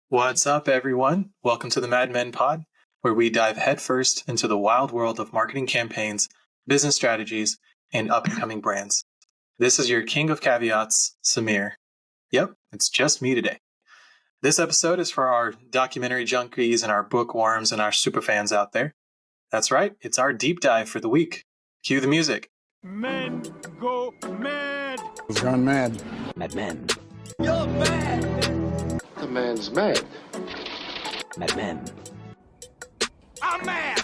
What's up, everyone? Welcome to the MadMen pod, where we dive headfirst into the wild world of marketing campaigns, business strategies, and up-and-coming brands. This is your king of caveats, Samir. Yep, it's just me today. This episode is for our documentary junkies and our bookworms and our superfans out there. That's right, it's our deep dive for the week. Cue the music. Men go mad. He's gone mad. MadMen. You're mad. The man's mad. MadMen. I'm mad.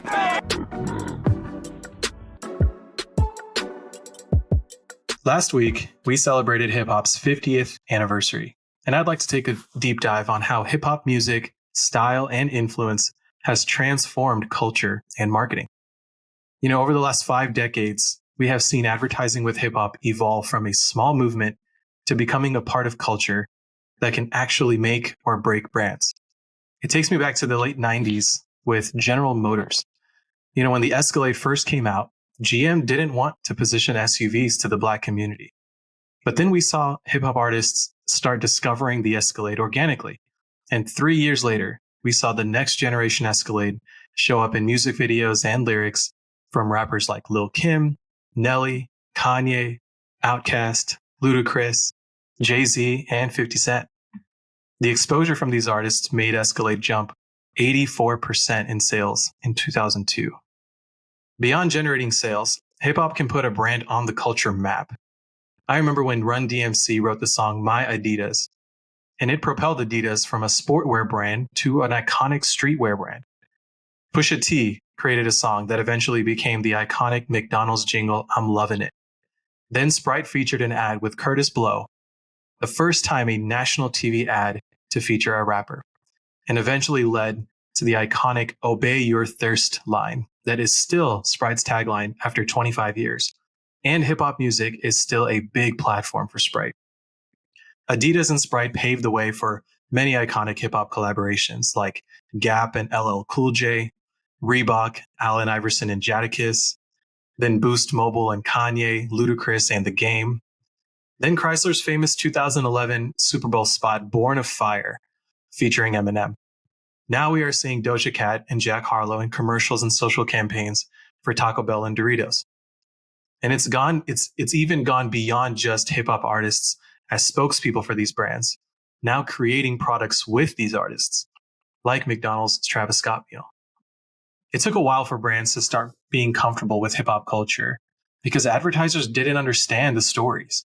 Last week, we celebrated hip-hop's 50th anniversary, and I'd like to take a deep dive on how hip-hop music, style, and influence has transformed culture and marketing. You know, over the last 5 decades, we have seen advertising with hip-hop evolve from a small movement to becoming a part of culture that can actually make or break brands. It takes me back to the late 90s with General Motors. You know, when the Escalade first came out, GM didn't want to position SUVs to the Black community. But then we saw hip-hop artists start discovering the Escalade organically. And 3 years later, we saw the next generation Escalade show up in music videos and lyrics from rappers like Lil Kim, Nelly, Kanye, Outkast, Ludacris, Jay-Z, and 50 Cent. The exposure from these artists made Escalade jump 84% in sales in 2002. Beyond generating sales, hip-hop can put a brand on the culture map. I remember when Run DMC wrote the song My Adidas, and it propelled Adidas from a sportwear brand to an iconic streetwear brand. Pusha T created a song that eventually became the iconic McDonald's jingle, I'm Lovin' It. Then Sprite featured an ad with Curtis Blow, the first time a national TV ad to feature a rapper, and eventually led to the iconic Obey Your Thirst line that is still Sprite's tagline after 25 years. And hip-hop music is still a big platform for Sprite. Adidas and Sprite paved the way for many iconic hip-hop collaborations like Gap and LL Cool J, Reebok, Allen Iverson and Jadakiss, then Boost Mobile and Kanye, Ludacris and The Game. Then Chrysler's famous 2011 Super Bowl spot, Born of Fire, featuring Eminem. Now we are seeing Doja Cat and Jack Harlow in commercials and social campaigns for Taco Bell and Doritos. And it's even gone beyond just hip-hop artists as spokespeople for these brands, now creating products with these artists, like McDonald's Travis Scott meal. It took a while for brands to start being comfortable with hip-hop culture because advertisers didn't understand the stories.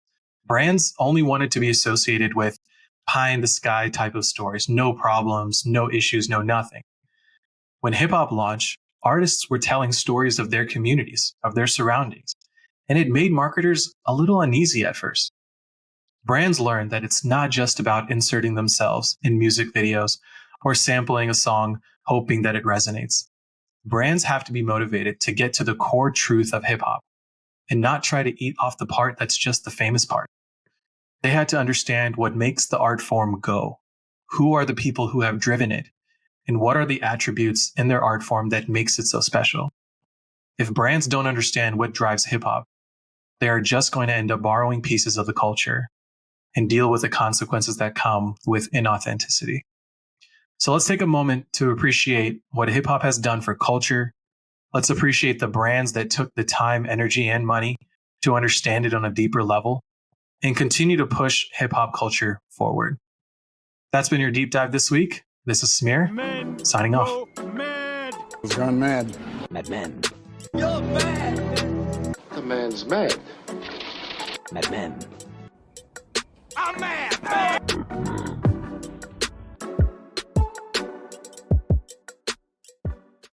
Brands only wanted to be associated with pie in the sky type of stories, no problems, no issues, no nothing. When hip-hop launched, artists were telling stories of their communities, of their surroundings, and it made marketers a little uneasy at first. Brands learned that it's not just about inserting themselves in music videos or sampling a song hoping that it resonates. Brands have to be motivated to get to the core truth of hip-hop and not try to eat off the part that's just the famous part. They had to understand what makes the art form go. Who are the people who have driven it? And what are the attributes in their art form that makes it so special? If brands don't understand what drives hip-hop, they are just going to end up borrowing pieces of the culture and deal with the consequences that come with inauthenticity. So let's take a moment to appreciate what hip-hop has done for culture. Let's appreciate the brands that took the time, energy, and money to understand it on a deeper level and continue to push hip-hop culture forward. That's been your deep dive this week. This is Samir, Men signing off. go mad. He's gone mad. MadMen. You're mad. The man's mad. MadMen. I'm mad.